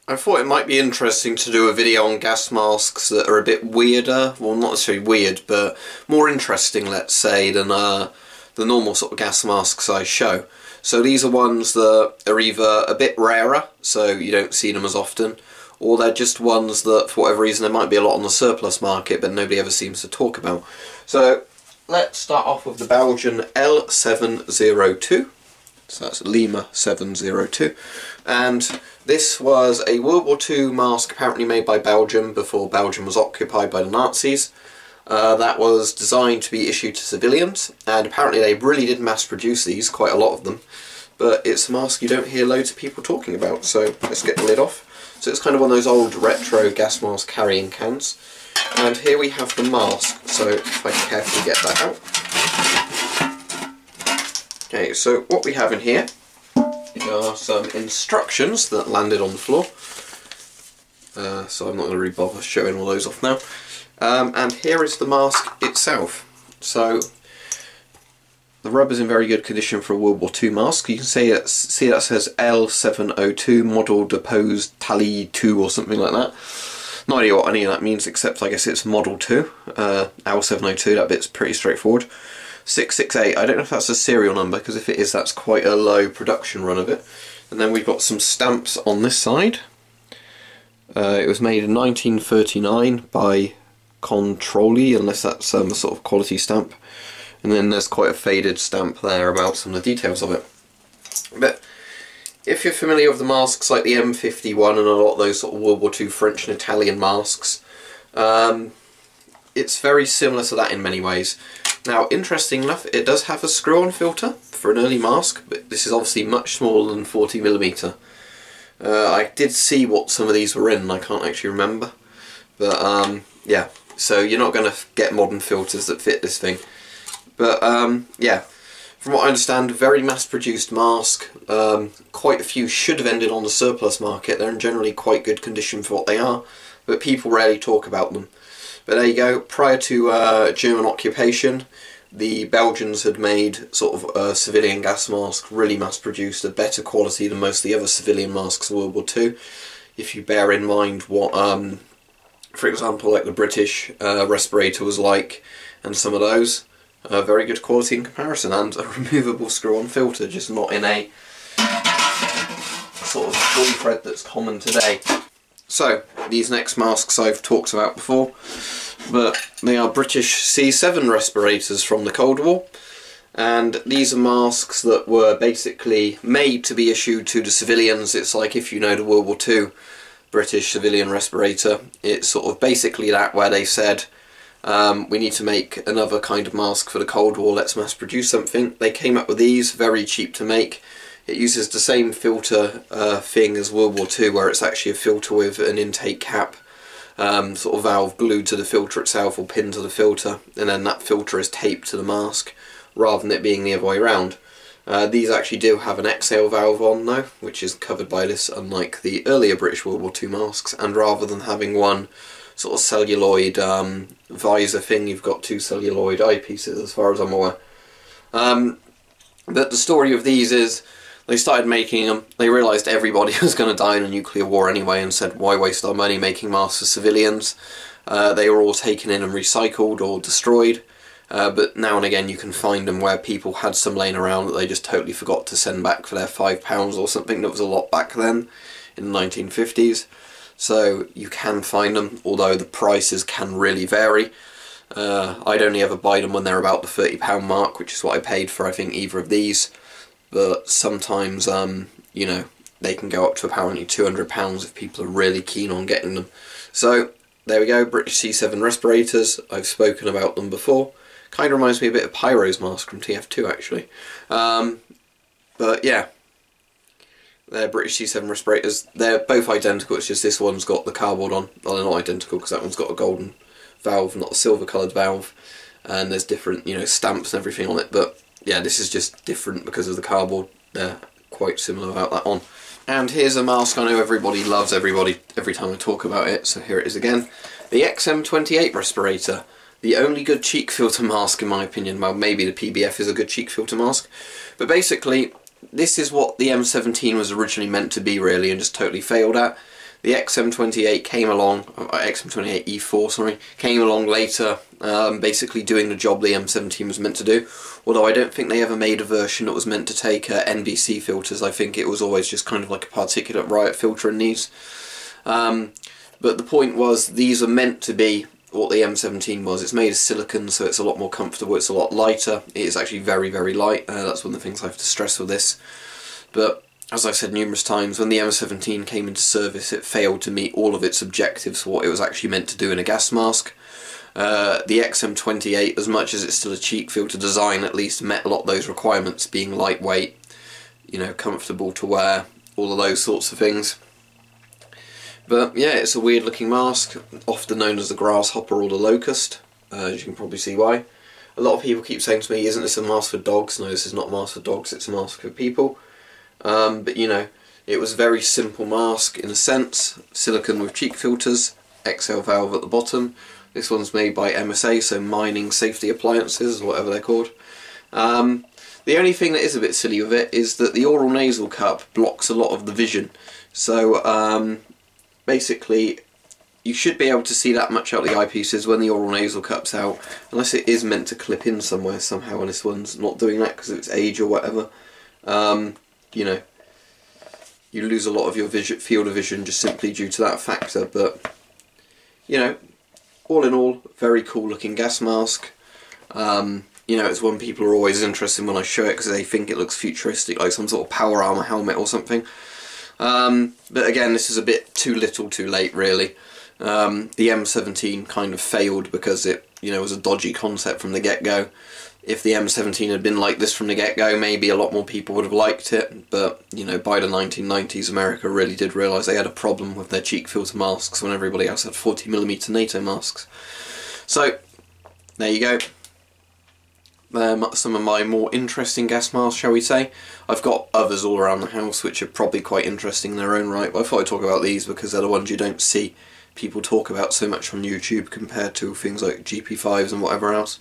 I thought it might be interesting to do a video on gas masks that are a bit weirder, well not necessarily weird, but more interesting, let's say, than the normal sort of gas masks I show. So these are ones that are either a bit rarer, so you don't see them as often, or they're just ones that, for whatever reason, there might be a lot on the surplus market, but nobody ever seems to talk about. So let's start off with the Belgian L-702. So that's Lima 702, and this was a World War II mask apparently made by Belgium before Belgium was occupied by the Nazis. That was designed to be issued to civilians, and apparently they really did mass produce these, quite a lot of them, but it's a mask you don't hear loads of people talking about. So let's get the lid off. So it's kind of one of those old retro gas mask carrying cans, and here we have the mask. So if I carefully get that out. Okay, so what we have in here are some instructions that landed on the floor. So I'm not going to really bother showing all those off now. And here is the mask itself. So the rubber's in very good condition for a World War II mask. You can see that says L702 Model Depose Tally 2 or something like that. No idea what any of that means, except I guess it's Model 2. L702, that bit's pretty straightforward. 668, I don't know if that's a serial number, because if it is, that's quite a low production run of it. And then we've got some stamps on this side. It was made in 1939 by Controlli, unless that's a sort of quality stamp. And then there's quite a faded stamp there about some of the details of it. But if you're familiar with the masks like the M51 and a lot of those sort of World War II French and Italian masks, it's very similar to that in many ways. Now, interesting enough, it does have a screw-on filter for an early mask, but this is obviously much smaller than 40mm. I did see what some of these were in, and I can't actually remember. But, yeah, so you're not going to get modern filters that fit this thing. But, yeah, from what I understand, very mass-produced mask. Quite a few should have ended on the surplus market. They're in generally quite good condition for what they are, but people rarely talk about them. But there you go, prior to German occupation, the Belgians had made sort of a civilian gas mask, really mass-produced, of better quality than most of the other civilian masks of World War II. If you bear in mind what, for example, like the British respirator was like, and some of those, very good quality in comparison, and a removable screw-on filter, just not in a sort of full thread that's common today. So, these next masks I've talked about before, but they are British C7 respirators from the Cold War, and these are masks that were basically made to be issued to the civilians. It's like, if you know the World War II British civilian respirator, it's sort of basically that, where they said, we need to make another kind of mask for the Cold War, let's mass produce something. They came up with these, very cheap to make. It uses the same filter thing as World War II, where it's actually a filter with an intake cap, sort of valve glued to the filter itself or pinned to the filter, and then that filter is taped to the mask rather than it being the other way around. These actually do have an exhale valve on though, which is covered by this, unlike the earlier British World War II masks, and rather than having one sort of celluloid visor thing, you've got two celluloid eyepieces as far as I'm aware. But the story of these is, they started making them, they realised everybody was going to die in a nuclear war anyway, and said, why waste our money making masks for civilians? They were all taken in and recycled or destroyed, but now and again you can find them where people had some laying around that they just totally forgot to send back for their £5 or something. That was a lot back then, in the 1950s. So you can find them, although the prices can really vary. I'd only ever buy them when they're about the £30 mark, which is what I paid for, I think, either of these. But sometimes, you know, they can go up to apparently £200 if people are really keen on getting them. So, there we go, British C7 respirators. I've spoken about them before. Kind of reminds me a bit of Pyro's mask from TF2, actually. But yeah, they're British C7 respirators. They're both identical, it's just this one's got the cardboard on. Well, they're not identical because that one's got a golden valve, not a silver coloured valve. And there's different, you know, stamps and everything on it, but yeah, this is just different because of the cardboard. They're quite similar about that one. And here's a mask I know everybody loves every time I talk about it, so here it is again. The XM28 respirator. The only good cheek filter mask in my opinion. Well, maybe the PBF is a good cheek filter mask. But basically, this is what the M17 was originally meant to be really, and just totally failed at. The XM28 came along, XM28E4, sorry, came along later, basically doing the job the M17 was meant to do. Although I don't think they ever made a version that was meant to take NBC filters. I think it was always just kind of like a particulate riot filter in these. But the point was, these are meant to be what the M17 was. It's made of silicon, so it's a lot more comfortable, it's a lot lighter. It is actually very, very light. That's one of the things I have to stress with this. But as I've said numerous times, when the M17 came into service, it failed to meet all of its objectives for what it was actually meant to do in a gas mask. The XM28, as much as it's still a cheek filter design, at least met a lot of those requirements, being lightweight, you know, comfortable to wear, all of those sorts of things. But yeah, it's a weird looking mask, often known as the Grasshopper or the Locust, as you can probably see why. A lot of people keep saying to me, isn't this a mask for dogs? No, this is not a mask for dogs, it's a mask for people. But you know, it was a very simple mask in a sense, silicone with cheek filters, XL valve at the bottom. This one's made by MSA, so Mining Safety Appliances, or whatever they're called. The only thing that is a bit silly with it is that the oral nasal cup blocks a lot of the vision. So basically, you should be able to see that much out the eyepieces when the oral nasal cup's out, unless it is meant to clip in somewhere somehow, and this one's not doing that because of its age or whatever. You know, you lose a lot of your field of vision just simply due to that factor, but you know, all in all, very cool looking gas mask. You know, it's one people are always interested in when I show it because they think it looks futuristic, like some sort of power armor helmet or something. But again, this is a bit too little too late, really. The M17 kind of failed because it, you know, was a dodgy concept from the get-go. If the M17 had been like this from the get-go, maybe a lot more people would have liked it, but, you know, by the 1990s, America really did realise they had a problem with their cheek filter masks when everybody else had 40mm NATO masks. So, there you go. Some of my more interesting gas masks, shall we say. I've got others all around the house which are probably quite interesting in their own right, but I thought I'd talk about these because they're the ones you don't see people talk about so much on YouTube compared to things like GP5s and whatever else.